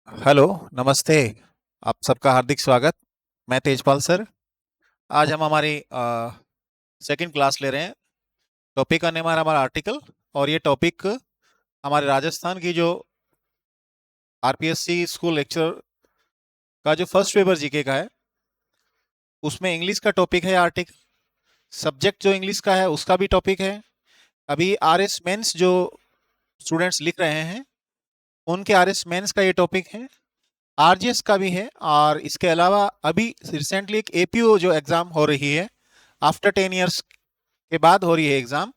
Hello, नमस्ते। आप सबका हार्दिक स्वागत। मैं तेजपाल सर। आज हम हमारी सेकंड क्लास ले रहे हैं। टॉपिक का नेम है हमारा आर्टिकल। और ये टॉपिक हमारे राजस्थान की जो आरपीएससी स्कूल लेक्चर का जो फर्स्ट पेपर जीके का है, उसमें इंग्लिश का टॉपिक है आर्टिकल। सब्जेक्ट जो इंग्लिश का है उसका भी टॉपिक है। अभी आरएस मेंस जो स्टूडेंट्स लिख रहे हैं, उनके आरएस मेंस का ये टॉपिक है। आरजीएस का भी है। और इसके अलावा अभी रिसेंटली एक एपीओ जो एग्जाम हो रही है, आफ्टर 10 इयर्स के बाद हो रही है एग्जाम,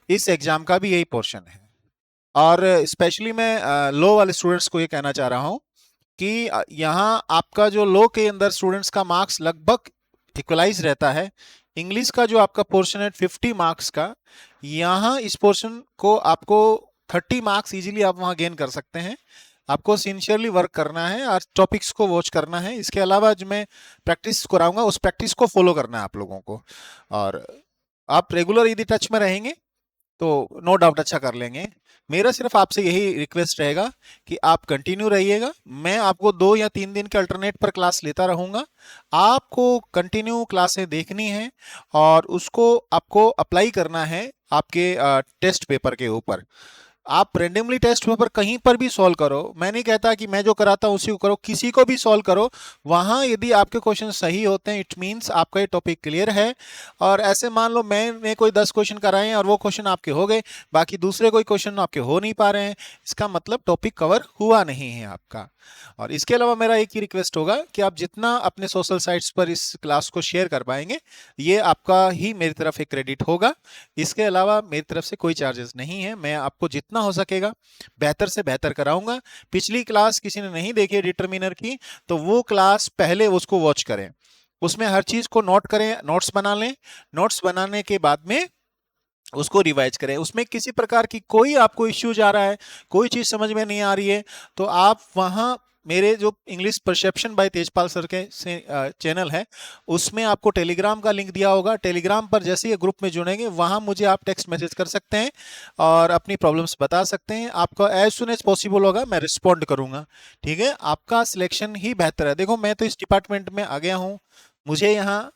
इस एग्जाम का भी यही पोर्शन है। और स्पेशली मैं लो वाले स्टूडेंट्स को ये कहना चाह रहा हूँ कि यहाँ आपका जो लो के अंदर स्टूडेंट्स का मार्क्स लगभग इक्वलाइज रहता है। इंग्लिश का जो आपका पोर्शन है 50 मार्क्स का, यहाँ इस पोर्शन को आपको 30 मार्क्स इजीली आप वहाँ गेन कर सकते हैं। आपको सिंसियरली वर्क करना है और टॉपिक्स को वॉच करना है। इसके अलावा जो मैं प्रैक्टिस कराऊंगा उस प्रैक्टिस को फॉलो करना है आप लोगों को। और आप रेगुलर यदि टच में रहेंगे तो नो डाउट अच्छा कर लेंगे। मेरा सिर्फ आपसे यही रिक्वेस्ट रहेगा कि आप कंटिन्यू रहिएगा। मैं आपको 2 या 3 दिन के अल्टरनेट पर क्लास लेता रहूंगा। आपको कंटिन्यू क्लासें देखनी है और उसको आपको अप्लाई करना है आपके टेस्ट पेपर के ऊपर। आप रेंडमली टेस्ट पेपर कहीं पर भी सॉल्व करो। मैं नहीं कहता कि मैं जो कराता हूँ उसी को करो, किसी को भी सॉल्व करो। वहां यदि आपके क्वेश्चन सही होते हैं, इट मीन्स आपका ये टॉपिक क्लियर है। और ऐसे मान लो मैंने कोई 10 क्वेश्चन कराए हैं और वो क्वेश्चन आपके हो गए, बाकी दूसरे कोई क्वेश्चन आपके हो नहीं पा रहे हैं, इसका मतलब टॉपिक कवर हुआ नहीं है आपका। और इसके अलावा मेरा एक ही रिक्वेस्ट होगा कि आप जितना अपने सोशल साइट्स पर इस क्लास को शेयर कर पाएंगे, ये आपका ही मेरी तरफ एक क्रेडिट होगा। इसके अलावा मेरी तरफ से कोई चार्जेस नहीं है। मैं आपको जितना हो सकेगा बेहतर से बेहतर कराऊंगा। पिछली क्लास किसी ने नहीं देखी डिटर्मिनर की, तो वो क्लास पहले उसको वॉच करें, उसमें हर चीज को नोट करें, नोट्स बना लें। नोट्स बनाने के बाद में उसको रिवाइज करें। उसमें किसी प्रकार की कोई आपको इश्यूज आ रहा है, कोई चीज समझ में नहीं आ रही है, तो आप वहां मेरे जो English perception by Tejpal sir के चैनल है, उसमें आपको टेलीग्राम का लिंक दिया होगा। टेलीग्राम पर जैसे ही ग्रुप में जुड़ेंगे वहां मुझे आप टेक्स्ट मैसेज कर सकते हैं और अपनी प्रॉब्लम्स बता सकते हैं। आपका एज सुन एज पॉसिबल होगा मैं रिस्पॉन्ड करूंगा। ठीक है, आपका सिलेक्शन ही बेहतर है। देखो, मैं तो इस डिपार्टमेंट में आ गया हूँ, मुझे यहाँ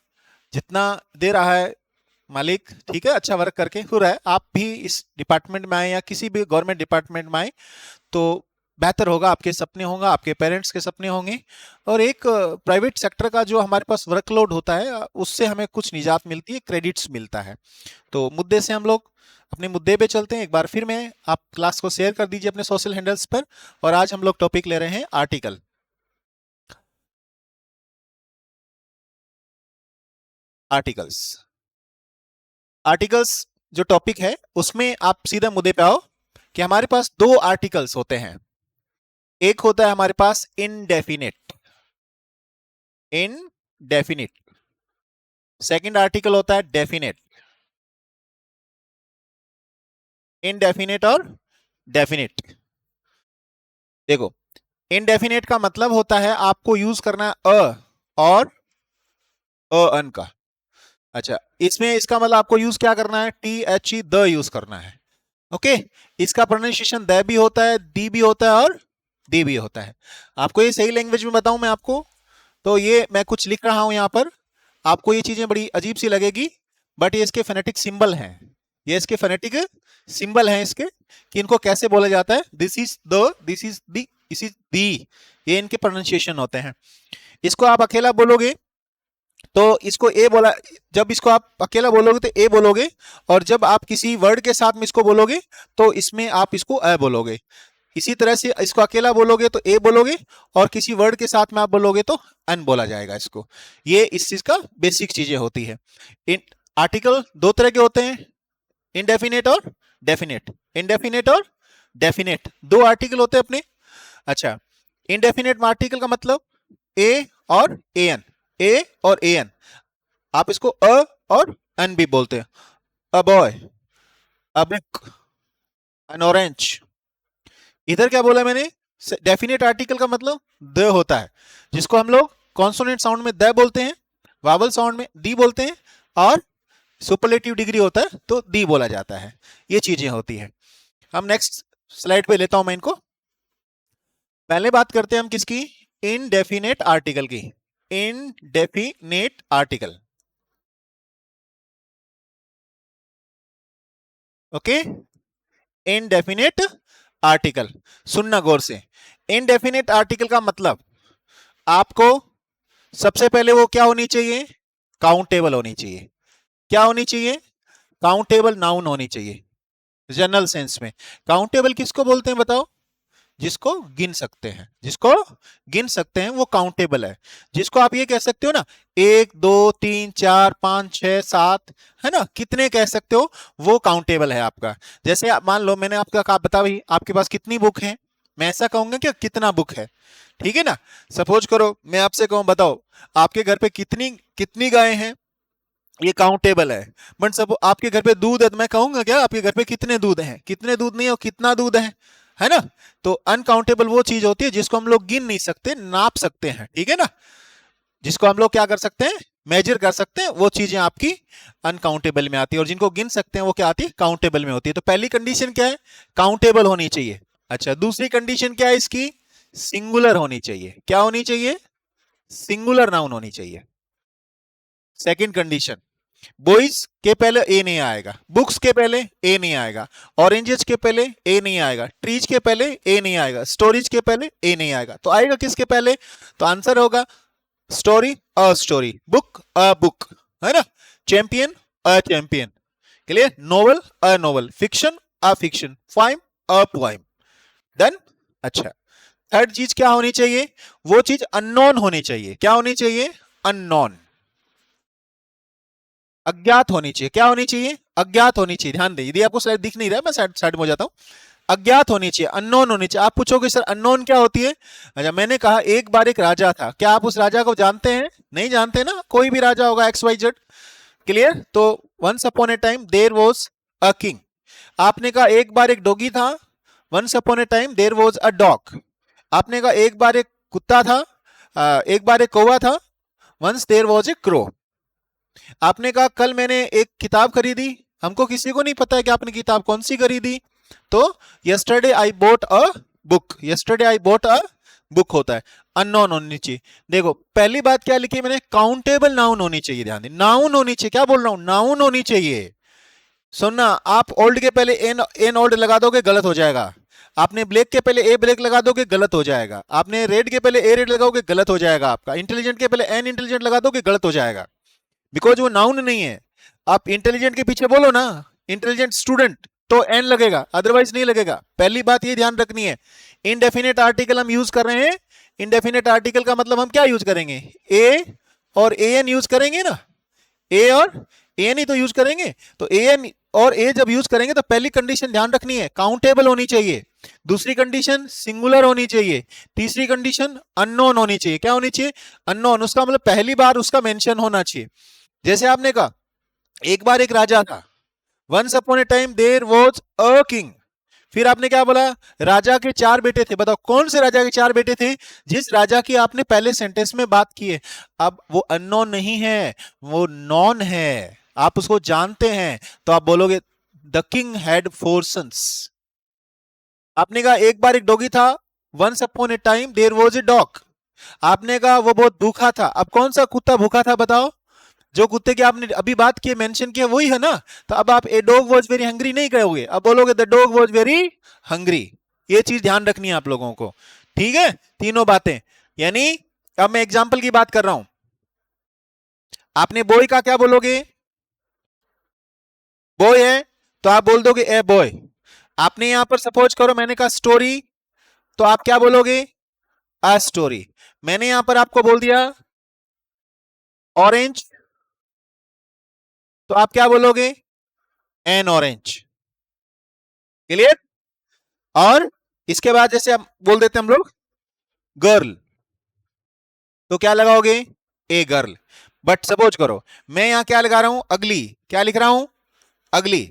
जितना दे रहा है मालिक, ठीक है, अच्छा वर्क करके हो रहा है, आप भी इस डिपार्टमेंट में आए या किसी भी गवर्नमेंट डिपार्टमेंट में आए तो बेहतर होगा। आपके सपने होंगे, आपके पेरेंट्स के सपने होंगे। और एक प्राइवेट सेक्टर का जो हमारे पास वर्कलोड होता है, उससे हमें कुछ निजात मिलती है, क्रेडिट्स मिलता है। तो मुद्दे से हम लोग अपने मुद्दे पे चलते हैं। एक बार फिर मैं आप क्लास को शेयर कर दीजिए अपने सोशल हैंडल्स पर। और आज हम लोग टॉपिक ले रहे हैं आर्टिकल। आर्टिकल्स। आर्टिकल्स जो टॉपिक है उसमें आप सीधा मुद्दे पे आओ कि हमारे पास दो आर्टिकल्स होते हैं। एक होता है हमारे पास इनडेफिनेट। इनडेफिनिट। सेकंड आर्टिकल होता है डेफिनेट। इनडेफिनेट और डेफिनेट। देखो, इनडेफिनेट का मतलब होता है आपको यूज करना है अ और अन का। अच्छा, इसमें इसका मतलब आपको यूज क्या करना है, T H E the use करना है। ओके, इसका प्रोनाउंसिएशन द भी होता है, दी भी होता है और दी भी होता है। आपको ये सही लैंग्वेज में बताऊं मैं आपको, तो ये मैं कुछ लिख रहा हूं यहां पर, आपको ये चीजें बड़ी अजीब सी लगेगी, बट ये इसके फोनेटिक सिंबल हैं। ये इसके फोनेटिक सिंबल हैं इसके, कि इनको कैसे बोला जाता है। This is the, this is the, this is the, ये इनके प्रोनाउंसिएशन होते हैं। इसको आप अकेला बोलोगे तो इसको ए बोला, जब इसको आप अकेला बोलोगे तो ए बोलोगे, और जब आप किसी वर्ड के साथ में इसको बोलोगे तो इसमें आप इसको अ बोलोगे। इसी तरह से इसको अकेला बोलोगे तो ए बोलोगे, और किसी वर्ड के साथ में आप बोलोगे तो अन बोला जाएगा इसको। ये इस चीज का बेसिक चीजें होती है। इन आर्टिकल दो तरह के होते हैं, इनडेफिनेट और डेफिनेट। इनडेफिनेट और डेफिनेट दो आर्टिकल होते हैं अपने। अच्छा, इनडेफिनेट आर्टिकल का मतलब ए और ए एन। ए और ए एन, आप इसको अ और अन भी बोलते हैं। A boy, a book, N orange. इधर क्या बोला मैंने, डेफिनेट आर्टिकल का मतलब द होता है, जिसको हम लोग कॉन्सोनेंट साउंड में द बोलते हैं, वावल साउंड में दी बोलते हैं, और सुपरलेटिव डिग्री होता है तो दी बोला जाता है। ये चीजें होती है। हम नेक्स्ट स्लाइड पे लेता हूं मैं इनको। पहले बात करते हैं हम किसकी, इनडेफिनेट आर्टिकल की। Indefinite article, okay. Indefinite article, सुनना गौर से। इनडेफिनेट आर्टिकल का मतलब आपको सबसे पहले वो क्या होनी चाहिए, काउंटेबल होनी चाहिए। क्या होनी चाहिए, काउंटेबल नाउन होनी चाहिए। जनरल सेंस में काउंटेबल किसको बोलते हैं बताओ, जिसको गिन सकते हैं, जिसको गिन सकते हैं वो काउंटेबल है। जिसको आप ये कह सकते हो ना, 1 2 3 4 5 6 7, है ना, कितने कह सकते हो, वो काउंटेबल है आपका। जैसे आप मान लो मैंने आपका कहा, बता भाई आपके पास कितनी बुक है, मैं ऐसा कहूंगा कि कितना बुक है, ठीक है ना। सपोज करो मैं आपसे कहूं बताओ आपके घर पे कितनी कितनी गायें हैं, ये काउंटेबल है। बट सब आपके घर पे दूध है तो मैं कहूंगा क्या आपके घर पे कितने दूध हैं, कितने दूध नहीं है और कितना दूध है ना। तो अनकाउंटेबल वो चीज होती है जिसको हम लोग गिन नहीं सकते, नाप सकते हैं, ठीक है ना। जिसको हम लोग क्या कर सकते हैं, मेजर कर सकते हैं, वो चीजें आपकी अनकाउंटेबल में आती है। और जिनको गिन सकते हैं वो क्या आती है, काउंटेबल में होती है। तो पहली कंडीशन क्या है, काउंटेबल होनी चाहिए। अच्छा, दूसरी कंडीशन क्या है इसकी, सिंगुलर होनी चाहिए। क्या होनी चाहिए, सिंगुलर नाउन होनी चाहिए। सेकंड कंडीशन, बॉयज के पहले ए नहीं आएगा, बुक्स के पहले ए नहीं आएगा, ऑरेंजेस के पहले ए नहीं आएगा, ट्रीज के पहले ए नहीं आएगा, स्टोरीज के पहले ए नहीं आएगा। तो आएगा किसके पहले, तो आंसर होगा story a story, book a book, है ना। Champion a champion, clear. Novel a novel, fiction a fiction, poem a poem, done. अच्छा, थर्ड चीज क्या होनी चाहिए, वो चीज अननोन होनी चाहिए। क्या होनी चाहिए, अननोन, अज्ञात होनी चाहिए। क्या होनी चाहिए, अज्ञात होनी चाहिए। ध्यान दे, यदि आपको स्लाइड दिख नहीं रहा है मैं साइड साइड में हो जाता हूं। अज्ञात होनी चाहिए, अननोन होनी चाहिए। आप पूछोगे सर अननोन क्या होती है, अच्छा मैंने कहा एक बार एक राजा था, क्या आप उस राजा को जानते हैं, नहीं जानते ना, कोई भी राजा होगा एक्स वाई जेड, क्लियर। तो once upon a time there was a king. आपने कहा एक बार एक डॉगी था, once upon a time there was a dog. आपने कहा एक बार एक कुत्ता था, एक बार एक कौवा था, once there was a crow. आपने कहा कल मैंने एक किताब खरीदी, हमको किसी को नहीं पता है कि आपने किताब कौन सी खरीदी, तो yesterday I boat a book, yesterday I boat a book होता है। अननोन होनी चाहिए। देखो पहली बात क्या लिखी मैंने, काउंटेबल नाउन होनी चाहिए। ध्यान दें, नाउन होनी चाहिए। क्या बोल रहा हूं, नाउन होनी चाहिए। सुनना, आप ओल्ड के पहले एन एन ओल्ड लगा दोगे गलत हो जाएगा। आपने ब्लैक के पहले ए ब्लैक लगा दोगे गलत हो जाएगा। आपने रेड के पहले ए रेड लगाओगे गलत हो जाएगा आपका। इंटेलिजेंट के पहले एन इंटेलिजेंट लगा दोगे गलत हो जाएगा, बिकॉज वो नाउन नहीं है। आप इंटेलिजेंट के पीछे बोलो ना, इंटेलिजेंट स्टूडेंट, तो एन लगेगा, अदरवाइज नहीं लगेगा। पहली बात ये ध्यान रखनी है। इनडेफिनेट आर्टिकल हम यूज कर रहे हैं, इनडेफिनेट आर्टिकल का मतलब हम क्या यूज करेंगे, ए और ए एन यूज करेंगे ना, ए और ए एन ही तो यूज करेंगे। तो ए एन और ए जब यूज करेंगे तो पहली कंडीशन ध्यान रखनी है, काउंटेबल होनी चाहिए। दूसरी कंडीशन सिंगुलर होनी चाहिए। तीसरी कंडीशन अननोन होनी चाहिए। क्या होनी चाहिए, अननोन, उसका मतलब पहली बार उसका मेंशन होना चाहिए। जैसे आपने कहा एक बार एक राजा था, once upon a time there was a king. फिर आपने क्या बोला, राजा के 4 बेटे थे। बताओ कौन से राजा के 4 बेटे थे, जिस राजा की आपने पहले सेंटेंस में बात की है। अब वो अननोन नहीं है, वो नॉन है, आप उसको जानते हैं, तो आप बोलोगे द किंग हैड 4 सन्स। आपने कहा एक बार एक डॉगी था, once upon a time there was a dog. आपने कहा वो बहुत भूखा था। अब कौन सा कुत्ता भूखा था बताओ, जो कुत्ते की आपने अभी बात की मेंशन किया वही है ना। तो अब आप a dog was very hungry नहीं कहोगे, अब बोलोगे the dog was very hungry. ये चीज ध्यान रखनी है आप लोगों को, ठीक है, तीनों बातें। यानी अब मैं एग्जांपल की बात कर रहा हूं, आपने बॉय का क्या बोलोगे, बॉय है तो आप बोल दोगे ए बॉय। आपने यहां पर सपोज करो मैंने कहा स्टोरी, तो आप क्या बोलोगे, अ स्टोरी। मैंने यहां पर आपको बोल दिया ऑरेंज, तो आप क्या बोलोगे, एन ऑरेंज, क्लियर। और इसके बाद जैसे हम बोल देते हैं हम लोग गर्ल, तो क्या लगाओगे, ए गर्ल। बट सपोज करो मैं यहां क्या लगा रहा हूं, अगली, क्या लिख रहा हूं, अगली,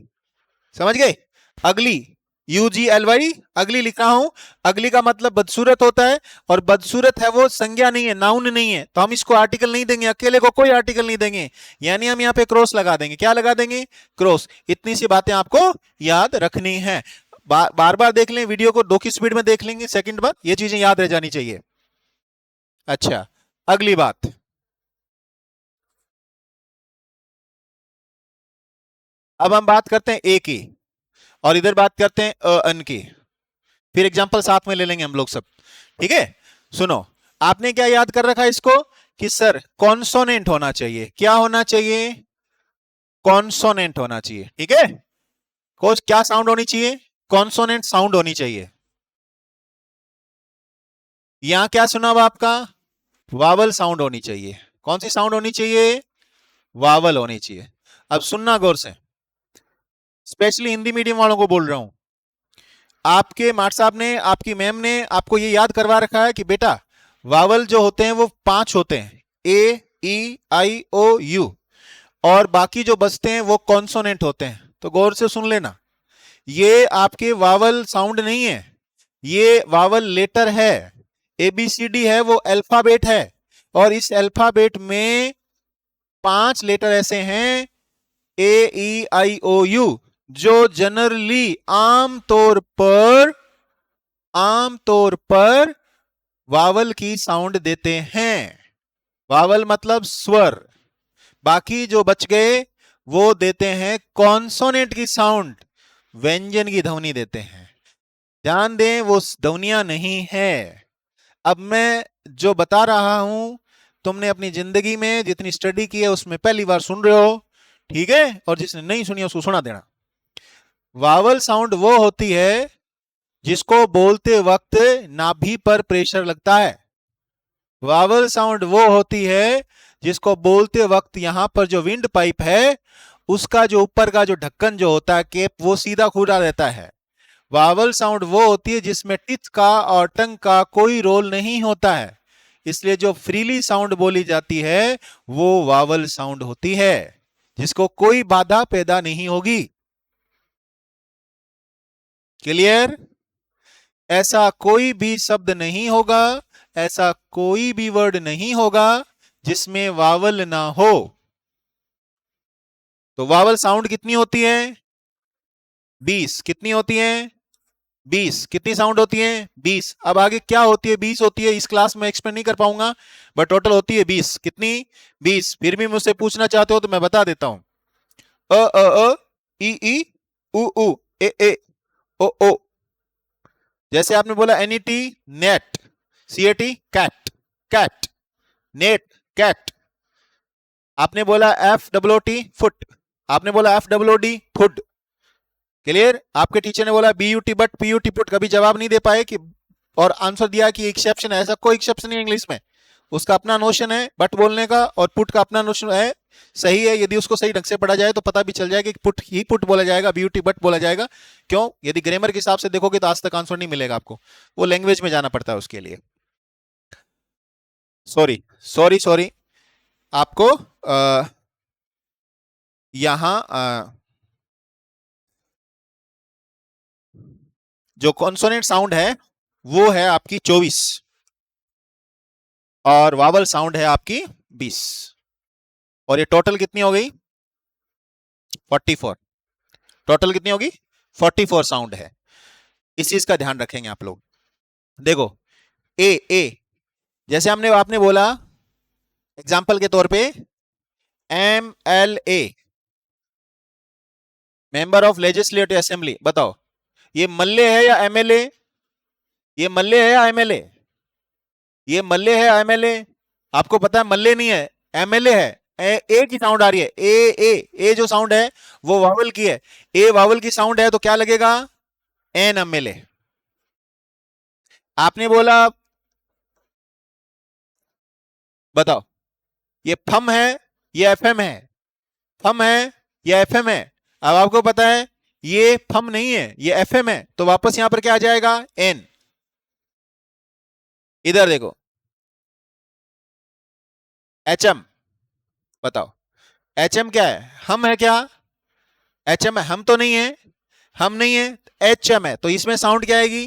समझ गए, अगली, UGLY, अगली लिख रहा हूं। अगली का मतलब बदसूरत होता है, और बदसूरत है वो संज्ञा नहीं है, नाउन नहीं है, तो हम इसको आर्टिकल नहीं देंगे, अकेले को कोई आर्टिकल नहीं देंगे। यानी हम यहां पे क्रॉस लगा देंगे। क्या लगा देंगे, क्रॉस। इतनी सी बातें आपको याद रखनी है। बार बार देख लें वीडियो को, 2 की स्पीड में देख लेंगे, सेकंड बाद ये चीजें याद रह जानी चाहिए। अच्छा, अगली बात, अब हम बात करते हैं ए की और इधर बात करते हैं अन की, फिर एग्जांपल साथ में ले लेंगे हम लोग सब, ठीक है। सुनो, आपने क्या याद कर रखा है इसको कि सर कॉन्सोनेंट होना चाहिए, क्या होना चाहिए, कॉन्सोनेंट होना चाहिए, ठीक है। कोच क्या साउंड होनी चाहिए, कॉन्सोनेंट साउंड होनी चाहिए। यहां क्या सुना हुआ आपका, वावल साउंड होनी चाहिए। कौन सी साउंड होनी चाहिए, वावल होनी चाहिए। अब सुनना गौर से, स्पेशली हिंदी मीडियम वालों को बोल रहा हूं, आपके मास्टर साहब ने, आपकी मैम ने आपको ये याद करवा रखा है कि बेटा वावल जो होते हैं वो 5 होते हैं, ए ई आई ओ यू, और बाकी जो बचते हैं वो कॉन्सोनेंट होते हैं। तो गौर से सुन लेना, ये आपके वावल साउंड नहीं है, ये वावल लेटर है। ABCD है वो अल्फाबेट है, और इस अल्फाबेट में 5 लेटर ऐसे हैं AEIOU जो जनरली आमतौर पर वावल की साउंड देते हैं। वावल मतलब स्वर, बाकी जो बच गए वो देते हैं कॉन्सोनेंट की साउंड, व्यंजन की ध्वनि देते हैं। ध्यान दें वो ध्वनियां नहीं है। अब मैं जो बता रहा हूं तुमने अपनी जिंदगी में जितनी स्टडी की है उसमें पहली बार सुन रहे हो, ठीक है, और जिसने नहीं सुनी उसको सुना देना। वावल साउंड वो होती है जिसको बोलते वक्त नाभि पर प्रेशर लगता है। वावल साउंड वो होती है जिसको बोलते वक्त यहां पर जो विंड पाइप है उसका जो ऊपर का जो ढक्कन जो होता है केप, वो सीधा खुला रहता है। वावल साउंड वो होती है जिसमें टिथ का और टंग का कोई रोल नहीं होता है, इसलिए जो फ्रीली साउंड बोली जाती है वो वावल साउंड होती है, जिसको कोई बाधा पैदा नहीं होगी। क्लियर? ऐसा कोई भी शब्द नहीं होगा, ऐसा कोई भी वर्ड नहीं होगा जिसमें वावल ना हो। तो वावल साउंड कितनी होती है, 20। कितनी होती है, 20। कितनी साउंड होती है, 20। अब आगे क्या होती है, 20 होती है, इस क्लास में एक्सप्लेन नहीं कर पाऊंगा, बट टोटल होती है 20। कितनी, 20। फिर भी मुझसे पूछना चाहते हो तो मैं बता देता हूं, अ ई उ उ ए ओ। जैसे आपने बोला NET net, CAT cat, cat, net cat. आपने बोला FOOT फुट, आपने बोला FOOD फुड। क्लियर? आपके टीचर ने बोला BUT बट PUT पुट, कभी जवाब नहीं दे पाए कि और आंसर दिया कि एक्सेप्शन है। ऐसा कोई एक्सेप्शन नहीं है इंग्लिश में, उसका अपना नोशन है बट बोलने का, और पुट का अपना नोशन है। सही है, यदि उसको सही ढंग से पढ़ा जाए तो पता भी चल जाएगा कि पुट ही पुट बोला जाएगा, BUT बट बोला जाएगा। क्यों? यदि ग्रामर के हिसाब से देखोगे तो आज तक आंसर नहीं मिलेगा आपको, वो लैंग्वेज में जाना पड़ता है उसके लिए। सॉरी सॉरी सॉरी, आपको यहां जो कॉन्सोनेंट साउंड है वो है आपकी 24 और वावल साउंड है आपकी 20, और ये टोटल कितनी हो गई, 44। टोटल कितनी होगी, 44 साउंड है। इस चीज का ध्यान रखेंगे आप लोग। देखो ए जैसे हमने आपने बोला एग्जाम्पल के तौर पे MLA, member of legislative assembly. बताओ ये मल्ले है या MLA, ये मल्ले है या MLA, ये मल्ले है या MLA? आपको पता है मल्ले नहीं है, MLA है। ए की साउंड आ रही है, ए जो साउंड है वो वावल की है, ए वावल की साउंड है तो क्या लगेगा, NMLA। आपने बोला, बताओ ये फम है ये FM है, फम है या FM है? अब आपको पता है ये फम नहीं है ये FM है, तो वापस यहां पर क्या आ जाएगा, N। इधर देखो HM, बताओ HM क्या है, हम है क्या, HM है, हम तो नहीं है, हम नहीं है, HM है, तो इसमें साउंड क्या आएगी,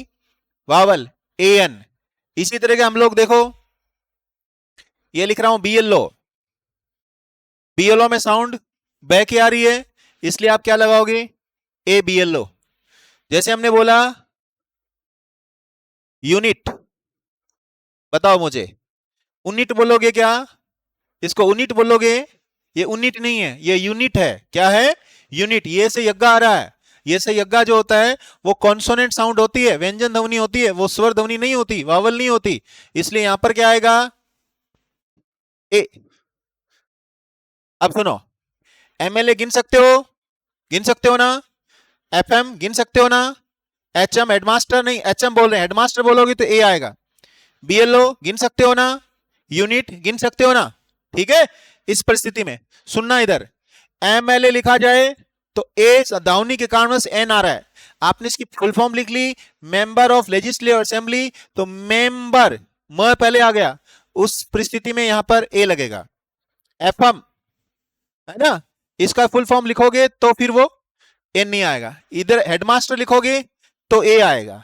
वावल AN। इसी तरह के हम लोग देखो, ये लिख रहा हूं BLO में साउंड बैक आ रही है, इसलिए आप क्या लगाओगे, ABLO। जैसे हमने बोला यूनिट, बताओ मुझे, यूनिट बोलोगे क्या? इसको यूनिट बोलोगे? ये यूनिट नहीं है, ये यूनिट है। क्या है? यूनिट। ये से यग्गा आ रहा है। ये से यग्गा जो होता है वो कॉन्सोनेंट साउंड होती है, व्यंजन ध्वनि होती है, वो स्वर ध्वनि नहीं होती, वावल नहीं होती। इसलिए यहां पर क्या आएगा? ए। अब सुनो, एमएलए गिन सकते हो? गिन सकते हो ना? एफएम गिन सकते हो ना? एचएम हेडमास्टर नहीं, एचएम बोल रहे हैं, हेडमास्टर बोलोगे तो ए आएगा। बीएलओ गिन सकते हो ना? यूनिट गिन सकते हो ना? ठीक है। इस परिस्थिति में सुनना, इधर एमएलए लिखा जाए तो ए दाउनी के कारण से एन आ रहा है। आपने इसकी फुल फॉर्म लिख ली, मेंबर ऑफ लेजिस्लेटिव असेंबली, तो मेंबर म पहले आ गया, उस परिस्थिति में यहां पर ए लगेगा। एफएम है ना, इसका फुल फॉर्म लिखोगे तो फिर वो एन नहीं आएगा। इधर हेडमास्टर लिखोगे तो ए आएगा,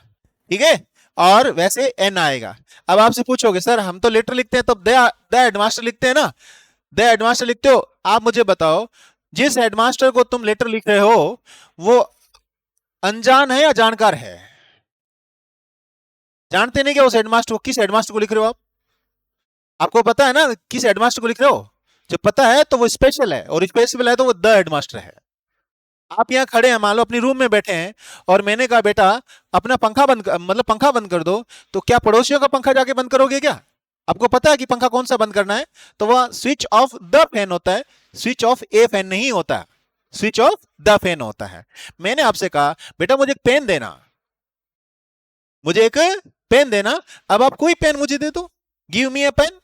ठीक है, और वैसे एन आएगा। अब आपसे पूछोगे सर हम तो लेटर लिखते हैं तो द हेडमास्टर लिखते हैं ना, द हेडमास्टर लिखते हो। आप मुझे बताओ, जिस हेडमास्टर को तुम लेटर लिख रहे हो वो अनजान है या जानकार है? जानते नहीं क्या उस हेडमास्टर को? किस हेडमास्टर को लिख रहे हो आप? आपको पता है ना किस हेडमास्टर को लिख रहे हो? जो पता है तो वो स्पेशल है, और स्पेशल है तो वो द हेडमास्टर है। आप यहाँ खड़े हैं, मान लो अपनी रूम में बैठे हैं, और मैंने कहा बेटा अपना पंखा बंद मतलब पंखा बंद कर दो, तो क्या पड़ोसियों का पंखा जाके बंद करोगे क्या? आपको पता है कि पंखा कौन सा बंद करना है, तो वह स्विच ऑफ द फैन होता है, स्विच ऑफ ए फैन नहीं होता, स्विच ऑफ द फैन होता है। मैंने आपसे कहा बेटा मुझे एक पेन देना, मुझे एक पेन देना, अब आप कोई पेन मुझे दे दो, गिव मी ए पेन।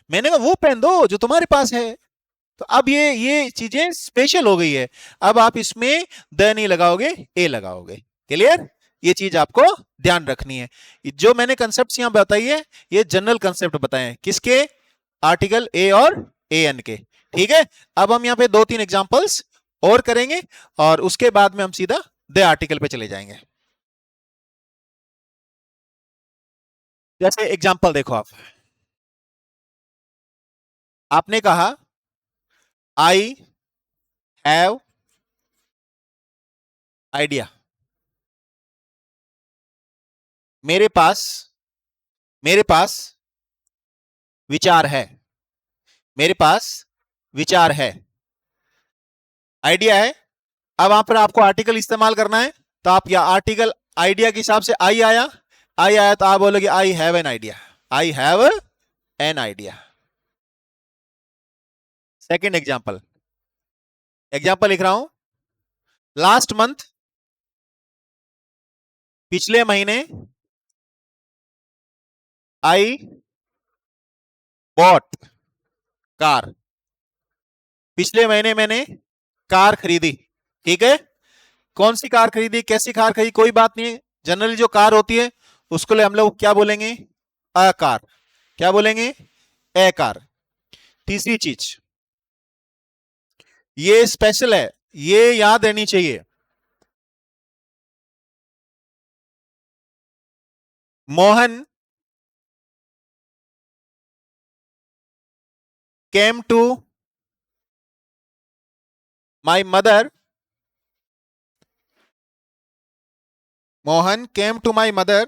मैंने कहा वो पेन दो जो तुम्हारे पास है। तो अब ये चीजें स्पेशल हो गई है। अब आप इसमें द नहीं लगाओगे, ए लगाओगे। क्लियर? ये चीज आपको ध्यान रखनी है। जो मैंने कंसेप्ट यहां बताई है ये जनरल कंसेप्ट बताए हैं, किसके? आर्टिकल ए और ए एन के। ठीक है, अब हम यहां पे 2-3 एग्जांपल्स और करेंगे, और उसके बाद में हम सीधा द आर्टिकल पे चले जाएंगे। जैसे एग्जांपल देखो, आपने कहा आई हैव आइडिया, मेरे पास विचार है, मेरे पास विचार है, आइडिया है। अब वहां पर आपको आर्टिकल इस्तेमाल करना है, तो आप या आर्टिकल आइडिया के हिसाब से आई आया तो आप बोलोगे I have an idea, I have an idea. Second example लिख रहा हूं, लास्ट मंथ, पिछले महीने, आई बॉट कार, पिछले महीने मैंने कार खरीदी। ठीक है, कौन सी कार खरीदी, कैसी कार खरीदी, कोई बात नहीं है, जनरली जो कार होती है उसको ले हम लोग क्या बोलेंगे? A car. क्या बोलेंगे? ए कार। तीसरी चीज, ये स्पेशल है, ये याद रहनी चाहिए, Mohan came to my mother, Mohan came to my mother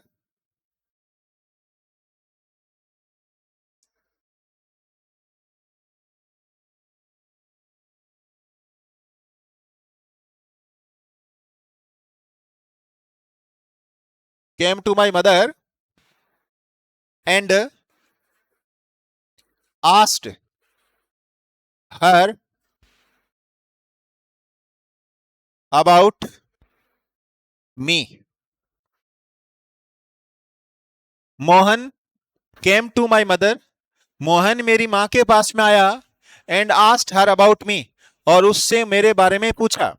came to my mother and asked her about me. Mohan came to my mother, Mohan मेरी मां के पास में आया, and asked her about me, और उससे मेरे बारे में पूछा।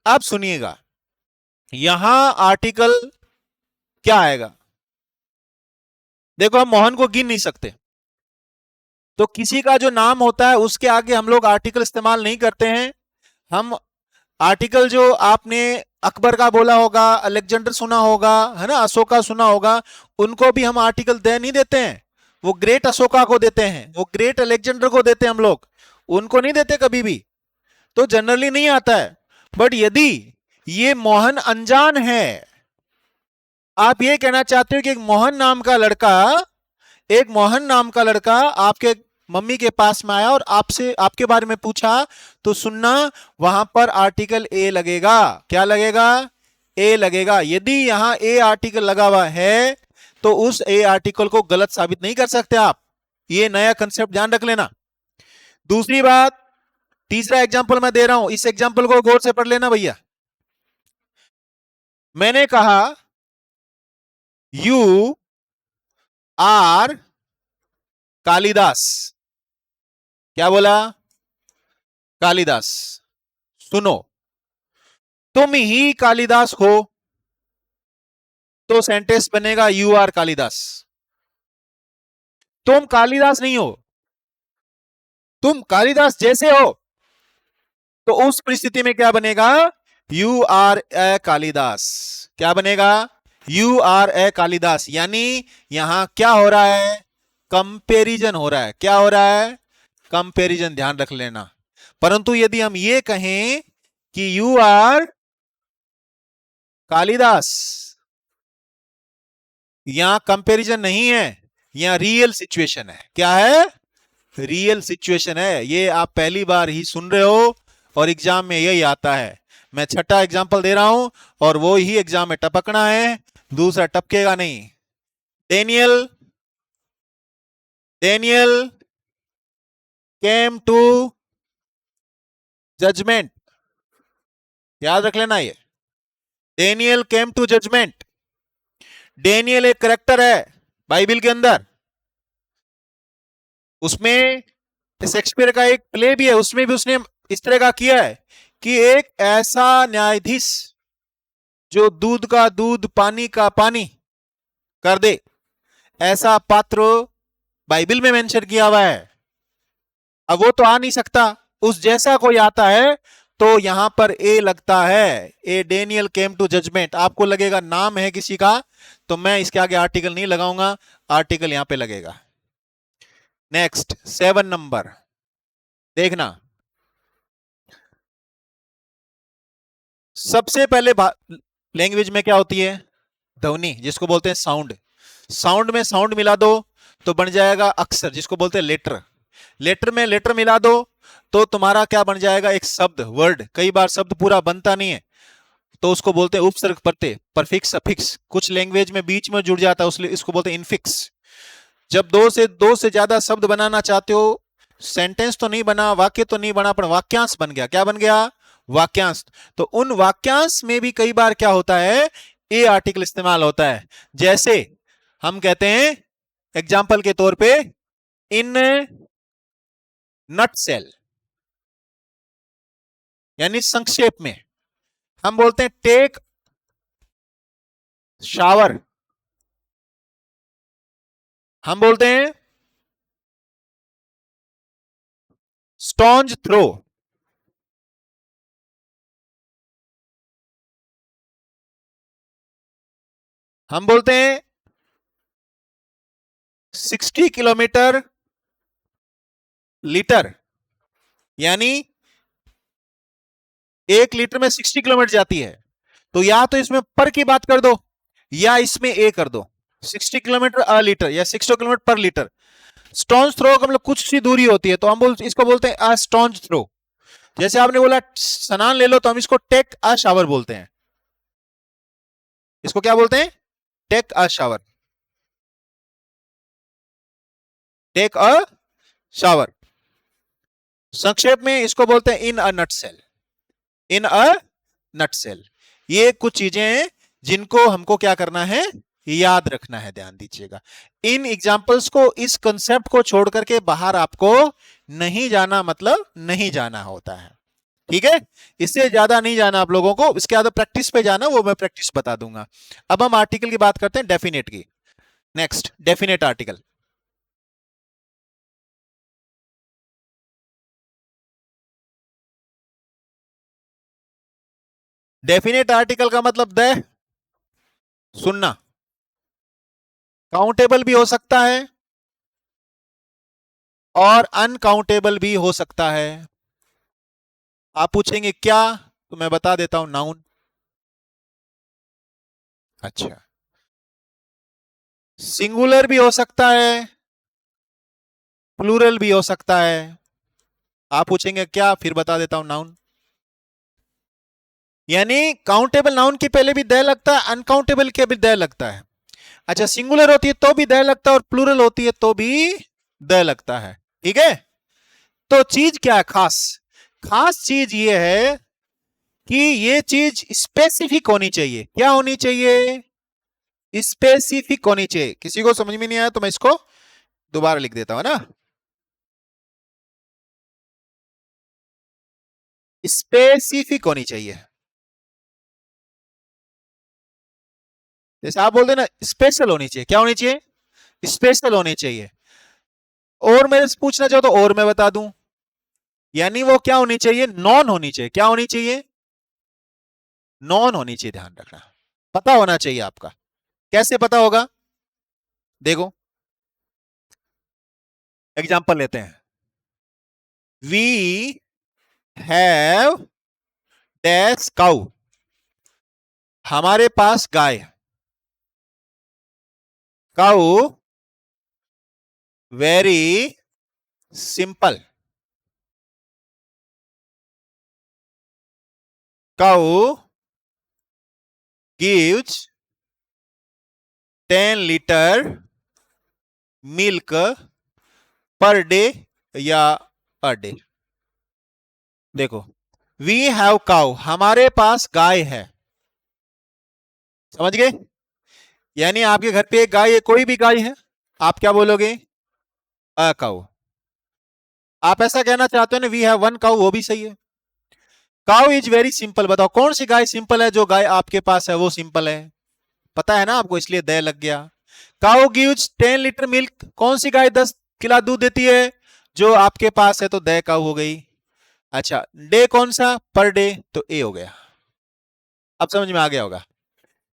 अब सुनिएगा, यहां आर्टिकल क्या आएगा? देखो हम मोहन को गिन नहीं सकते, तो किसी का जो नाम होता है उसके आगे हम लोग आर्टिकल इस्तेमाल नहीं करते हैं। हम आर्टिकल जो आपने अकबर का बोला होगा, अलेक्जेंडर सुना होगा, है ना, अशोका सुना होगा, उनको भी हम आर्टिकल दे नहीं देते हैं। वो ग्रेट अशोका को देते हैं, वो ग्रेट अलेक्जेंडर को देते हैं हम लोग, उनको नहीं देते कभी भी। तो जनरली नहीं आता है। बट यदि ये मोहन अनजान है। आप ये कहना चाहते हो कि एक मोहन नाम का लड़का आपके मम्मी के पास में आया और आपसे आपके बारे में पूछा, तो सुनना, वहां पर आर्टिकल ए लगेगा। क्या लगेगा? ए लगेगा। यदि यहां ए आर्टिकल लगा हुआ है तो उस ए आर्टिकल को गलत साबित नहीं कर सकते आप। ये नया कंसेप्ट ध्यान रख लेना। दूसरी बात, तीसरा एग्जांपल मैं दे रहा हूं, इस एग्जांपल को गौर से पढ़ लेना भैया। मैंने कहा यू आर कालिदास। क्या बोला? कालिदास। सुनो, तुम ही कालिदास हो, तो सेंटेंस बनेगा यू आर कालिदास। तुम कालिदास नहीं हो, तुम कालिदास जैसे हो, तो उस परिस्थिति में क्या बनेगा? You R A Kalidas. क्या बनेगा? You R A Kalidas. यानी यहां क्या हो रहा है? कंपैरिजन हो रहा है। क्या हो रहा है? कंपैरिजन। ध्यान रख लेना। परंतु यदि हम ये कहें कि यू आर कालिदास, यहां कंपैरिजन नहीं है, यहां रियल सिचुएशन है। क्या है? रियल सिचुएशन है। ये आप पहली बार ही सुन रहे हो और एग्जाम में यही आता है। मैं छठा एग्जाम्पल दे रहा हूं और वो ही एग्जाम में टपकना है, दूसरा टपकेगा नहीं। Daniel Daniel came to judgement. याद रख लेना ये, Daniel came to judgement. Daniel एक करेक्टर है बाइबल के अंदर, उसमें शेक्सपियर का एक प्ले भी है, उसमें भी उसने इस तरह का किया है कि एक ऐसा न्यायाधीश जो दूध का दूध पानी का पानी कर दे, ऐसा पात्र बाइबल में मेंशन किया हुआ है। अब वो तो आ नहीं सकता, उस जैसा कोई आता है तो यहां पर ए लगता है। ए डेनियल केम टू जजमेंट। आपको लगेगा नाम है किसी का, तो मैं इसके आगे आर्टिकल नहीं लगाऊंगा, आर्टिकल यहां पे लगेगा। नेक्स्ट 7 नंबर देखना। सबसे पहले लैंग्वेज में क्या होती है? ध्वनि, जिसको बोलते हैं साउंड। साउंड में साउंड मिला दो तो बन जाएगा अक्षर, जिसको बोलते हैं लेटर। लेटर में लेटर मिला दो तो तुम्हारा क्या बन जाएगा? एक शब्द, वर्ड। कई बार शब्द पूरा बनता नहीं है तो उसको बोलते हैं उपसर्ग प्रत्यय, परफिक्स अफिक्स। कुछ लैंग्वेज में बीच में जुड़ जाता है, उसलिए इसको बोलते हैं इनफिक्स। जब दो से ज्यादा शब्द बनाना चाहते हो, सेंटेंस तो नहीं बना, वाक्य तो नहीं बना, पर वाक्यांश बन गया। क्या बन गया? वाक्यांश। तो उन वाक्यांश में भी कई बार क्या होता है? ए आर्टिकल इस्तेमाल होता है। जैसे हम कहते हैं एग्जाम्पल के तौर पे, इन नट सेल, यानी संक्षेप में हम बोलते हैं टेक शावर, हम बोलते हैं स्टोन्स थ्रो, हम बोलते हैं 60 किलोमीटर लीटर, यानी 1 लीटर में 60 किलोमीटर जाती है। तो या तो इसमें पर की बात कर दो या इसमें ए कर दो। 60 किलोमीटर अ लीटर या 60 किलोमीटर पर लीटर। स्टोन्स थ्रो का मतलब कुछ सी दूरी होती है, तो हम इसको बोलते हैं अ स्टोन्स थ्रो। जैसे आपने बोला स्नान ले लो, तो हम इसको टेक अ शावर बोलते हैं। इसको क्या बोलते हैं? Take a shower, take a shower. संक्षेप में इसको बोलते हैं इन अ नटसेल, इन अ नटसेल। ये कुछ चीजें हैं जिनको हमको क्या करना है? याद रखना है। ध्यान दीजिएगा, इन एग्जाम्पल्स को, इस कंसेप्ट को छोड़ करके बाहर आपको नहीं जाना, मतलब नहीं जाना होता है। ठीक है, इससे ज्यादा नहीं जाना आप लोगों को, इसके बाद प्रैक्टिस पे जाना, वो मैं प्रैक्टिस बता दूंगा। अब हम आर्टिकल की बात करते हैं, डेफिनेट की। Next, definite article. Definite article का मतलब दे सुनना, काउंटेबल भी हो सकता है और अनकाउंटेबल भी हो सकता है। आप पूछेंगे क्या, तो मैं बता देता हूं, नाउन। अच्छा, सिंगुलर भी हो सकता है, प्लूरल भी हो सकता है। आप पूछेंगे क्या, फिर बता देता हूं। नाउन यानी काउंटेबल नाउन के पहले भी द लगता है, अनकाउंटेबल के भी द लगता है। अच्छा, सिंगुलर होती है तो भी द लगता है और प्लूरल होती है तो भी द लगता है। ठीक है, तो चीज क्या है खास? खास चीज ये है कि ये चीज स्पेसिफिक होनी चाहिए। क्या होनी चाहिए? स्पेसिफिक होनी चाहिए। किसी को समझ में नहीं आया तो मैं इसको दोबारा लिख देता हूं ना। स्पेसिफिक होनी चाहिए। जैसे आप बोलते ना, स्पेशल होनी चाहिए। क्या होनी चाहिए? स्पेशल होनी चाहिए। और मेरे से पूछना चाहो तो और मैं बता दूं, यानी वो क्या होनी चाहिए? नॉन होनी चाहिए। क्या होनी चाहिए? नॉन होनी चाहिए। ध्यान रखना, पता होना चाहिए आपका। कैसे पता होगा? देखो, एग्जांपल लेते हैं। We have dash cow. हमारे पास गाय। Cow very simple. Cow gives 10 litre milk per day या अ डे। देखो, वी हैव काउ, हमारे पास गाय है। समझ गए? यानी आपके घर पे एक गाय है, कोई भी गाय है, आप क्या बोलोगे? A cow. आप ऐसा कहना चाहते हो ना, वी हैव वन काउ, वो भी सही है। Cow is very simple. बताओ कौन सी गाय सिंपल है? जो गाय आपके पास है वो सिंपल है। पता है ना आपको, इसलिए दे लग गया। Cow gives 10 litre milk. कौन सी गाय 10 गिलास दूध देती है? जो आपके पास है, तो दे काउ हो गई। अच्छा, डे कौन सा? पर डे, तो ए हो गया। अब समझ में आ गया होगा।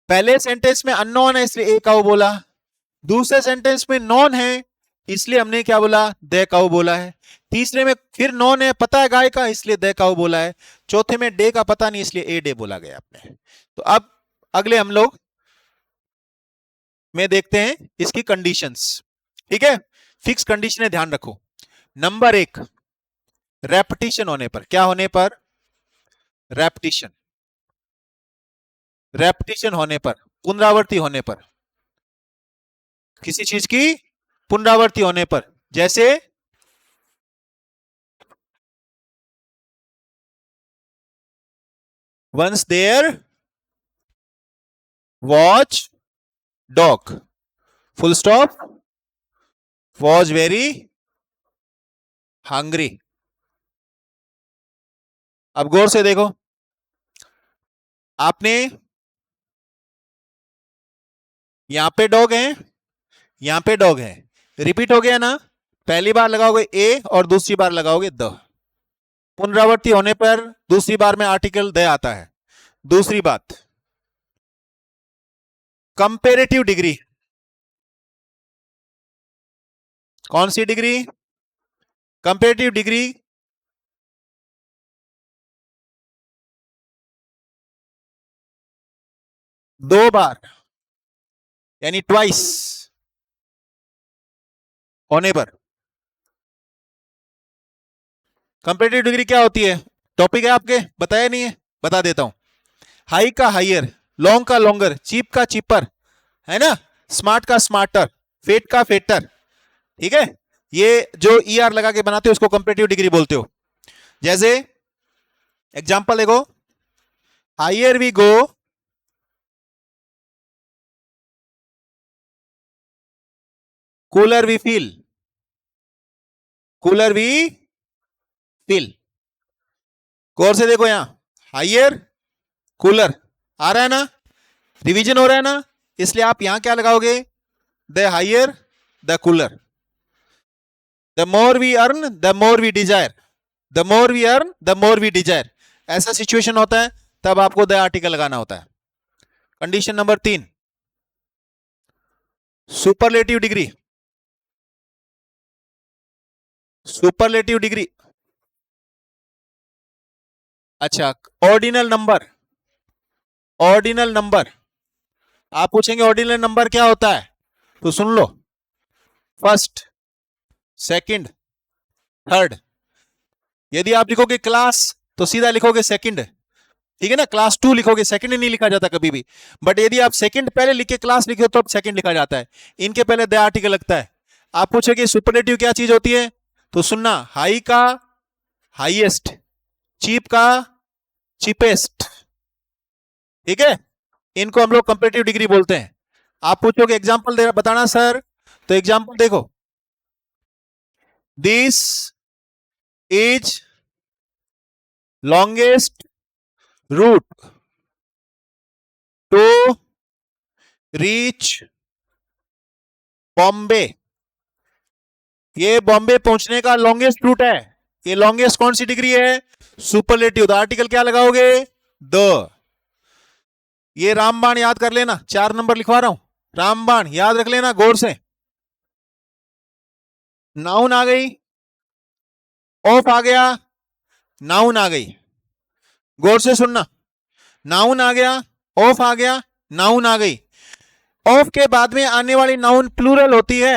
पहले सेंटेंस में अननोन है इसलिए ए काउ बोला। दूसरे सेंटेंस में नॉन है इसलिए हमने क्या बोला? दे काउ बोला है। तीसरे में फिर नॉन है, पता है गाय का, इसलिए दे काउ बोला है। चौथे में डे का पता नहीं इसलिए ए डे बोला गया आपने। तो अब अगले हम लोग में देखते हैं इसकी कंडीशंस। ठीक है, फिक्स कंडीशन है, ध्यान रखो। नंबर 1, रेपिटिशन होने पर। क्या होने पर? रेपिटिशन। रेपिटिशन होने पर, पुनरावृत्ति होने पर, किसी चीज की पुनरावृत्ति होने पर। जैसे once there watch dog, full stop, was very hungry. अब गौर से देखो, आपने यहां पे डॉग है, यहां पे डॉग है, रिपीट हो गया ना? पहली बार लगाओगे ए और दूसरी बार लगाओगे द। पुनरावृत्ति होने पर दूसरी बार में आर्टिकल द आता है। दूसरी बात, कंपेरेटिव डिग्री। कौन सी डिग्री? Comparative degree. दो बार यानी ट्वाइस होने पर। कंपेरेटिव डिग्री क्या होती है? टॉपिक है आपके, बताया नहीं है, बता देता हूं। हाई का हाइयर, लॉन्ग का लॉन्गर, चीप का चीपर, है ना? स्मार्ट का स्मार्टर, फेट का फेटर। ठीक है, ये जो ई आर लगा के बनाते हो उसको कंपेरेटिव डिग्री बोलते हो। जैसे एग्जांपल देखो, higher we go, cooler we feel. Cooler we feel. गौर से देखो, यहां हाइयर, कूलर आ रहा है ना, रिवीजन हो रहा है ना, इसलिए आप यहां क्या लगाओगे? The higher, the cooler. The more we earn, the more we desire. The more we earn, the more we desire. ऐसा सिचुएशन होता है, तब आपको द आर्टिकल लगाना होता है। Condition number 3, superlative degree. Superlative degree, अच्छा, ऑर्डिनल नंबर। ऑर्डिनल नंबर आप पूछेंगे ऑर्डिनल नंबर क्या होता है, तो सुन लो, फर्स्ट, सेकंड, थर्ड। यदि आप लिखोगे क्लास तो सीधा लिखोगे सेकंड, ठीक है ना, क्लास 2 लिखोगे, सेकंड नहीं लिखा जाता कभी भी। बट यदि आप सेकंड पहले लिख के क्लास लिखे तो सेकंड लिखा जाता है, इनके पहले द आर्टिकल लगता है। आप पूछोगे सुपरलेटिव क्या चीज होती है, तो सुनना, हाई का हाईएस्ट, चीप का चीपेस्ट, ठीक है, इनको हम लोग कंपेरेटिव डिग्री बोलते हैं। आप पूछोगे एग्जाम्पल दे बताना सर, तो एग्जाम्पल देखो, this is longest route to reach Bombay, ये बॉम्बे पहुंचने का लॉन्गेस्ट रूट है। ये लॉन्गेस्ट कौन सी डिग्री है, सुपरलेटिव। द आर्टिकल क्या लगाओगे, द। ये रामबाण याद कर लेना, 4 नंबर लिखवा रहा हूं, रामबाण याद रख लेना गौर से। नाउन आ गई, ऑफ आ गया, नाउन आ गई, गौर से सुनना, नाउन आ गया, ऑफ आ गया, नाउन आ गई। ऑफ के बाद में आने वाली नाउन प्लूरल होती है,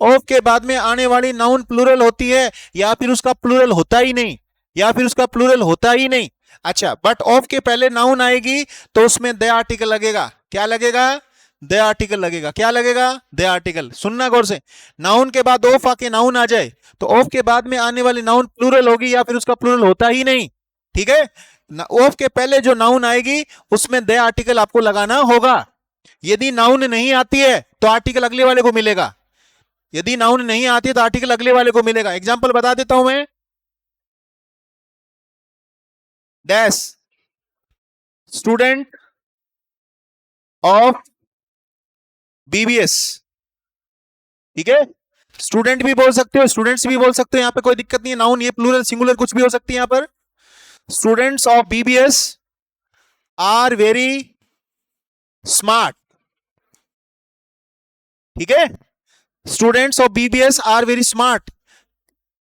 ऑफ के बाद में आने वाली नाउन प्लूरल होती है, या फिर उसका प्लूरल होता ही नहीं, या फिर उसका प्लूरल होता ही नहीं। अच्छा, बट ऑफ के पहले नाउन आएगी तो उसमें द आर्टिकल लगेगा। क्या लगेगा, द आर्टिकल लगेगा। क्या लगेगा, द आर्टिकल। सुनना गौर से, नाउन के बाद ऑफ आके नाउन आ जाए तो ऑफ के बाद में आने वाली नाउन प्लूरल होगी, या फिर उसका प्लूरल होता ही नहीं, ठीक है। ऑफ के पहले जो नाउन आएगी उसमें द आर्टिकल आपको लगाना होगा। यदि नाउन नहीं आती है तो आर्टिकल अगले वाले को मिलेगा, यदि नाउन नहीं आती है तो आर्टिकल अगले वाले को मिलेगा। एग्जांपल बता देता हूं मैं, डैश स्टूडेंट ऑफ बीबीएस, ठीक है, स्टूडेंट भी बोल सकते हो, स्टूडेंट्स भी बोल सकते हो, यहां पे कोई दिक्कत नहीं है। नाउन ये प्लूरल सिंगुलर कुछ भी हो सकती है यहां पर। Students of BBS are very smart, ठीक है, students of BBS are very smart.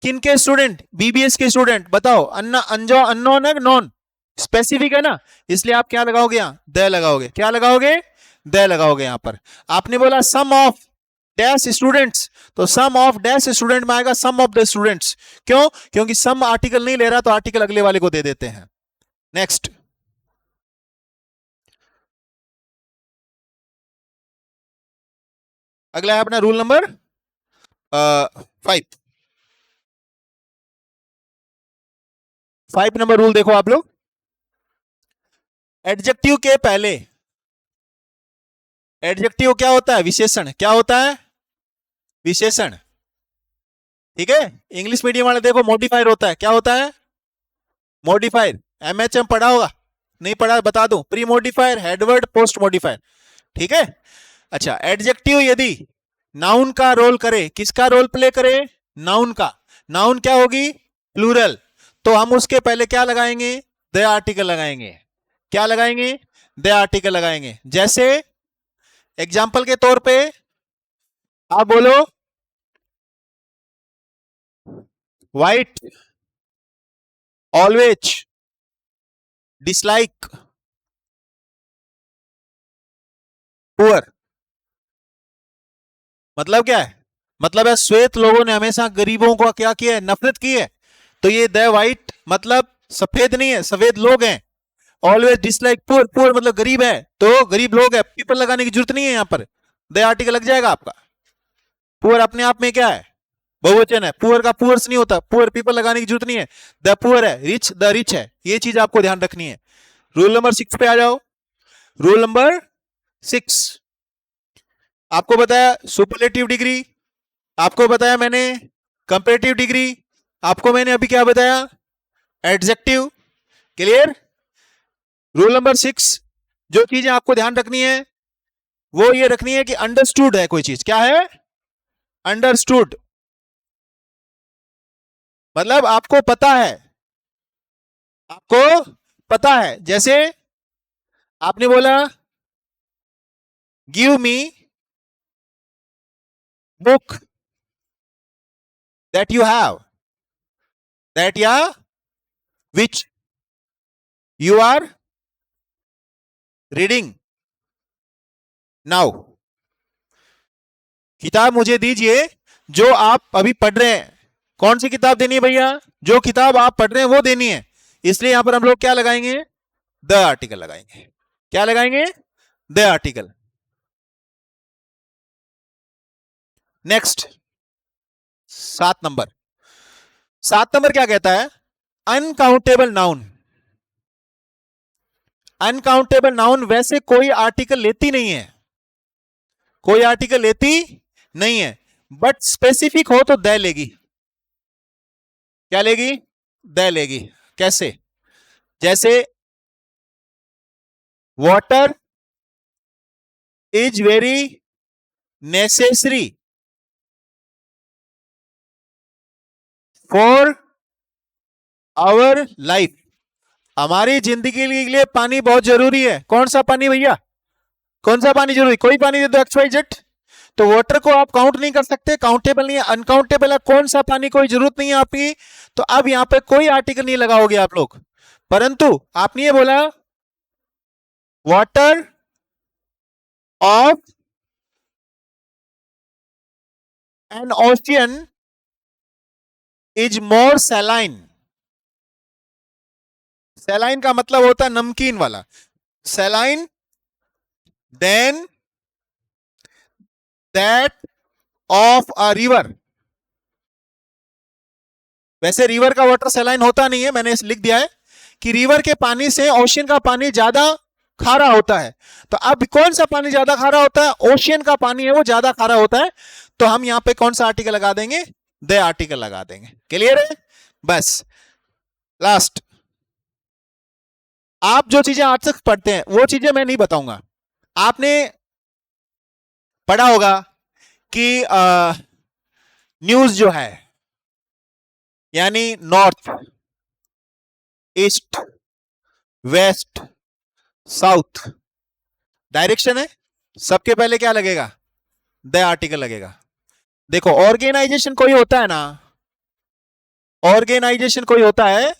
किनके स्टूडेंट, बीबीएस के स्टूडेंट। बताओ, अन्ना अनजो अननोन है, नॉन स्पेसिफिक है ना, इसलिए आप क्या लगाओगे, यहां द लगाओगे। क्या लगाओगे, द लगाओगे। यहां पर आपने बोला सम ऑफ डैश स्टूडेंट्स, तो सम ऑफ डैश स्टूडेंट में आएगा सम ऑफ द स्टूडेंट्स। क्यों, क्योंकि सम आर्टिकल नहीं ले रहा तो आर्टिकल अगले वाले को दे देते हैं। नेक्स्ट, अगला है अपना रूल नंबर 5। 5 नंबर रूल देखो आप लोग, एडजेक्टिव के पहले, एडजेक्टिव क्या होता है, विशेषण। क्या होता है, विशेषण, ठीक है। इंग्लिश मीडियम वाले देखो मॉडिफायर होता है। क्या होता है, मॉडिफायर। एमएचएम पढ़ा होगा, नहीं पढ़ा बता दूं, pre modifier, headword, post modifier, ठीक है। अच्छा, एडजेक्टिव यदि नाउन का रोल करे, किसका रोल प्ले करे, नाउन का। नाउन क्या होगी, प्लूरल, तो हम उसके पहले क्या लगाएंगे, द आर्टिकल लगाएंगे। क्या लगाएंगे, द आर्टिकल लगाएंगे। जैसे एग्जाम्पल के तौर पे आप बोलो, वाइट ऑलवेज डिसलाइक पुअर। मतलब क्या है, मतलब है श्वेत लोगों ने हमेशा गरीबों को क्या किया है, नफरत की है। तो ये द वाइट मतलब सफेद नहीं है, सफेद लोग हैं। ऑलवेज डिसलाइक पुअर, पुअर मतलब गरीब है, तो गरीब लोग है, पीपल लगाने की जरूरत नहीं है। यहां पर द आर्टिकल लग जाएगा आपका। पुअर अपने आप में क्या है, बहुवचन है, पुअर का पुअर्स नहीं होता, पुअर पीपल लगाने की जरूरत नहीं है। द पुअर है, रिच द रिच है, ये चीज आपको ध्यान रखनी है। रूल नंबर 6 पे आ जाओ। रूल नंबर 6, आपको बताया सुपरलेटिव डिग्री, आपको बताया मैंने कंपेरेटिव डिग्री, आपको मैंने अभी क्या बताया, एडजेक्टिव। क्लियर। रूल नंबर 6, जो चीजें आपको ध्यान रखनी है वो ये रखनी है कि अंडरस्टूड है कोई चीज। क्या है, अंडरस्टूड, मतलब आपको पता है, आपको पता है। जैसे आपने बोला, give me book that you have, that या which you are reading, now किताब मुझे दीजिए जो आप अभी पढ़ रहे हैं। कौन सी किताब देनी है भैया? जो किताब आप पढ़ रहे हैं वो देनी है। इसलिए यहां पर हम लोग क्या लगाएंगे? द आर्टिकल लगाएंगे। क्या लगाएंगे? The article. Next 7 number. 7 number क्या कहता है? Uncountable noun. अनकाउंटेबल नाउन वैसे कोई आर्टिकल लेती नहीं है, कोई आर्टिकल लेती नहीं है, बट स्पेसिफिक हो तो द लेगी। क्या लेगी? द लेगी। कैसे? जैसे water is very necessary for our life. हमारी जिंदगी के लिए पानी बहुत जरूरी है। कौन सा पानी भैया? कौन सा पानी जरूरी? कोई पानी दे दो एक्स वाई जेड। तो वाटर को आप काउंट नहीं कर सकते, काउंटेबल नहीं है, अनकाउंटेबल है। कौन सा पानी? कोई जरूरत नहीं है आपकी। तो अब यहां पे कोई आर्टिकल नहीं लगाओगे आप लोग, परंतु आपने ये बोला water of an ocean is more saline. Saline का मतलब होता है नमकीन वाला। Saline then that of a river. वैसे रिवर का वाटर सैलाइन होता नहीं है, मैंने लिख दिया है कि रिवर के पानी से ओशियन का पानी ज्यादा खारा होता है। तो अब कौन सा पानी ज्यादा खारा होता है? ओशियन का पानी है वो ज्यादा खारा होता है। तो हम यहां पे कौन सा आर्टिकल लगा देंगे? द आर्टिकल लगा देंगे। क्लियर है? बस लास्ट। आप जो चीजें आज तक पढ़ते हैं वो चीजें मैं नहीं बताऊंगा। आपने पढ़ा होगा कि न्यूज जो है यानी north, east, west, south direction है, सबके पहले क्या लगेगा? द आर्टिकल लगेगा। देखो ऑर्गेनाइजेशन कोई होता है ना, ऑर्गेनाइजेशन कोई होता है,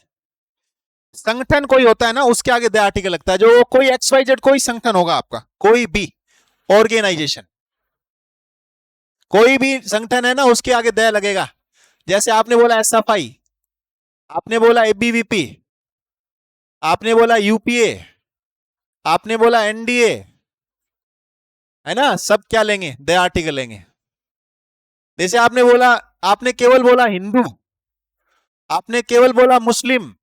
संगठन कोई होता है ना, उसके आगे द आर्टिकल लगता है। जो कोई एक्स वाई जेड कोई संगठन होगा आपका, कोई भी ऑर्गेनाइजेशन, कोई भी संगठन है ना, उसके आगे द लगेगा। जैसे आपने बोला एसएफआई, आपने बोला एबीवीपी, आपने बोला यूपीए, आपने बोला एनडीए, है ना, सब क्या लेंगे? द आर्टिकल लेंगे। जैसे आपने बोला, आपने केवल बोला हिंदू, आपने केवल बोला मुस्लिम,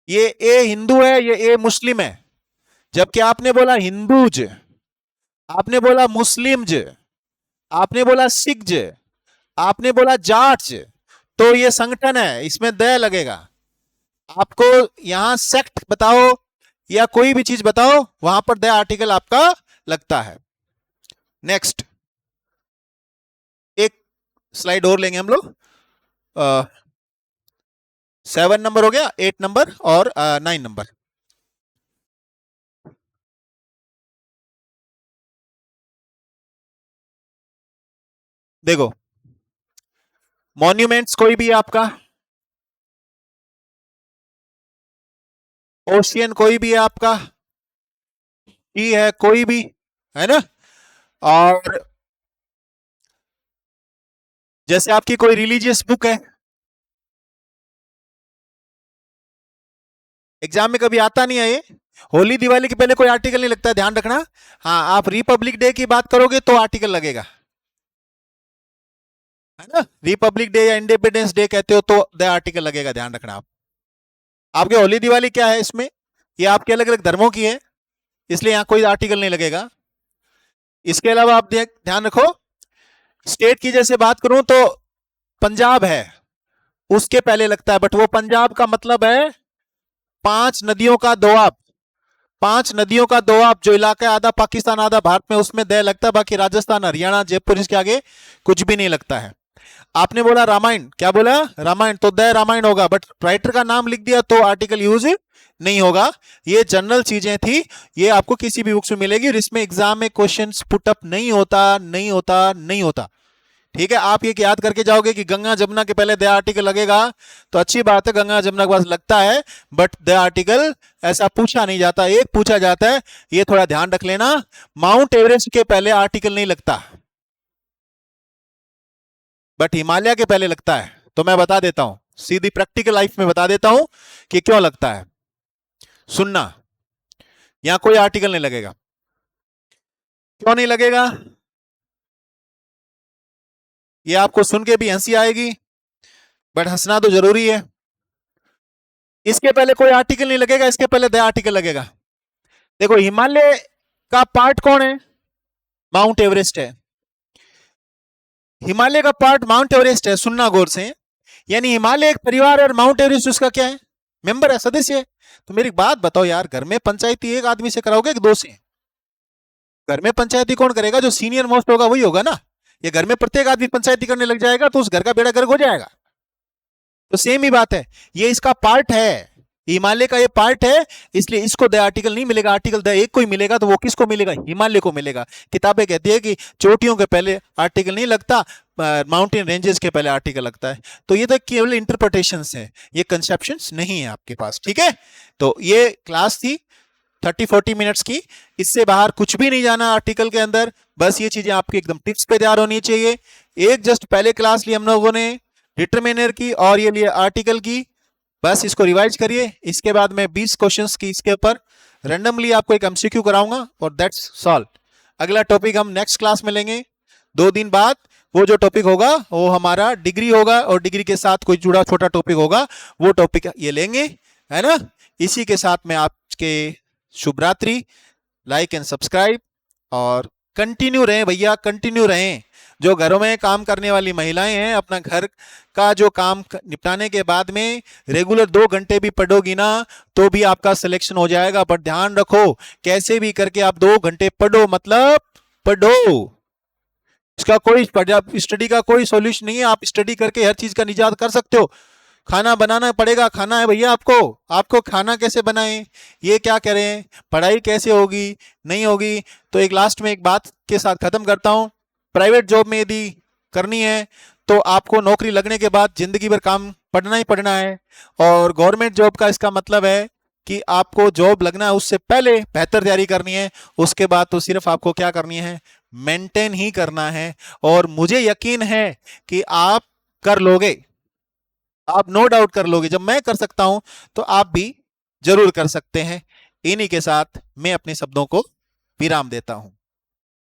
ये ए हिंदू है, ये ए मुस्लिम है। जबकि आपने बोला हिंदूज, आपने बोला मुस्लिम्स, आपने बोला सिख, आपने बोला जाट, तो ये संगठन है, इसमें द लगेगा। आपको यहां सेक्ट बताओ या कोई भी चीज बताओ, वहां पर द आर्टिकल आपका लगता है। नेक्स्ट एक स्लाइड और लेंगे हम लोग। 7 नंबर हो गया, 8 नंबर और 9 नंबर। देखो मॉन्यूमेंट्स कोई भी आपका, ओशियन कोई भी आपका, टी है कोई भी, है ना, और जैसे आपकी कोई रिलीजियस बुक है, एग्जाम में कभी आता नहीं है ये। होली दिवाली के पहले कोई आर्टिकल नहीं लगता है, ध्यान रखना। हाँ, आप रिपब्लिक डे की बात करोगे तो आर्टिकल लगेगा, है ना। रिपब्लिक डे या इंडिपेंडेंस डे कहते हो तो द आर्टिकल लगेगा, ध्यान रखना आप। आपके होली दिवाली क्या है इसमें, ये आपके अलग अलग धर्मों की है, इसलिए यहां कोई आर्टिकल नहीं लगेगा। इसके अलावा आप ध्यान रखो, स्टेट की जैसे बात करूं तो पंजाब है, उसके पहले लगता है, बट वो पंजाब का मतलब है 5 नदियों का दोआब। 5 नदियों का दोआब जो इलाका है, आधा पाकिस्तान आधा भारत में, उसमें द लगता है। बाकी राजस्थान, हरियाणा, जयपुर, इसके आगे कुछ भी नहीं लगता है। आपने बोला रामायण, क्या बोला? रामायण, तो द रामायण होगा, बट राइटर का नाम लिख दिया तो आर्टिकल यूज नहीं होगा। ये जनरल चीजें थी, ये आपको किसी भी बुक्स में मिलेगी, और इसमें एग्जाम में क्वेश्चंस पुट अप नहीं होता, नहीं होता, नहीं होता। ठीक है, आप ये याद करके जाओगे कि गंगा जमुना के पहले द आर्टिकल लगेगा, तो अच्छी बात है, गंगा जमुना के पास लगता है, बट द आर्टिकल ऐसा पूछा नहीं जाता, एक पूछा जाता है, ये थोड़ा ध्यान रख लेना। माउंट एवरेस्ट के पहले आर्टिकल नहीं लगता, बट हिमालय के पहले लगता है। तो मैं बता देता हूं, सीधी प्रैक्टिकल लाइफ में बता देता हूं कि क्यों लगता है। सुनना, यहां कोई आर्टिकल नहीं लगेगा। क्यों नहीं लगेगा? ये आपको सुन के भी हंसी आएगी, बट हंसना तो जरूरी है। इसके पहले कोई आर्टिकल नहीं लगेगा, इसके पहले द आर्टिकल लगेगा। देखो, हिमालय का पार्ट कौन है? माउंट एवरेस्ट है। हिमालय का पार्ट माउंट एवरेस्ट है, सुनना गौर से। यानी हिमालय एक परिवार है और माउंट एवरेस्ट उसका क्या है? मेंबर है, सदस्य है। तो मेरी बात बताओ यार, घर में पंचायती एक आदमी से कराओगे कि दो से? घर में पंचायती कौन करेगा? जो सीनियर मोस्ट होगा वही होगा ना। ये घर में प्रत्येक आदमी पंचायती करने लग जाएगा तो उस घर का बेड़ा गर्क हो जाएगा। तो सेम ही बात है, ये इसका पार्ट है, हिमालय का ये पार्ट है, इसलिए इसको द आर्टिकल नहीं मिलेगा। आर्टिकल द एक को ही मिलेगा, तो वो किसको मिलेगा? हिमालय को मिलेगा। किताबें कहती है कि चोटियों के पहले आर्टिकल नहीं लगता, माउंटेन रेंजेस के पहले आर्टिकल लगता है। तो ये तो केवल इंटरप्रिटेशंस है, ये कंसेप्शंस नहीं है आपके पास। ठीक है, तो ये क्लास थी 30-40 मिनट्स की, इससे बाहर कुछ भी नहीं जाना आर्टिकल के अंदर। बस ये चीजें आपकी एकदम टिप्स पे तैयार होनी चाहिए। एक जस्ट पहले क्लास ली हम लोगों ने डिटरमिनर की और ये लिए आर्टिकल की, बस इसको रिवाइज करिए। इसके बाद मैं 20 क्वेश्चंस की इसके ऊपर रैंडमली आपको एक एमसीक्यू कराऊंगा और दैट्स सॉल्व। अगला टॉपिक हम नेक्स्ट क्लास में लेंगे 2 दिन बाद। वो जो टॉपिक होगा वो हमारा डिग्री होगा और डिग्री के साथ कोई जुड़ा छोटा टॉपिक होगा, वो टॉपिक ये लेंगे, है ना। इसी के साथ में आपके शुभ रात्रि। लाइक एंड सब्सक्राइब और कंटिन्यू रहें भैया, कंटिन्यू रहें। जो घरों में काम करने वाली महिलाएं हैं, अपना घर का जो काम निपटाने के बाद में रेगुलर 2 घंटे भी पढ़ोगी ना, तो भी आपका सिलेक्शन हो जाएगा। बट ध्यान रखो, कैसे भी करके आप 2 घंटे पढ़ो, मतलब पढ़ो। इसका कोई स्टडी का कोई सॉल्यूशन नहीं है, आप स्टडी करके हर चीज का निजात कर सकते हो। खाना बनाना पड़ेगा, खाना है भैया आपको, आपको खाना कैसे बनाएं, ये क्या करें, पढ़ाई कैसे होगी, नहीं होगी। तो एक लास्ट में एक बात के साथ खत्म करता हूं। प्राइवेट जॉब में यदि करनी है तो आपको नौकरी लगने के बाद जिंदगी भर काम पढ़ना ही पढ़ना है। और गवर्नमेंट जॉब का इसका मतलब है कि आपको जॉब लगना है उससे पहले बेहतर तैयारी करनी है, उसके बाद तो सिर्फ आपको क्या करनी है, मेंटेन ही करना है। और मुझे यकीन है कि आप कर लोगे, आप नो डाउट कर लोगे। जब मैं कर सकता हूं तो आप भी जरूर कर सकते हैं। इन्हीं के साथ मैं अपने शब्दों को विराम देता हूं।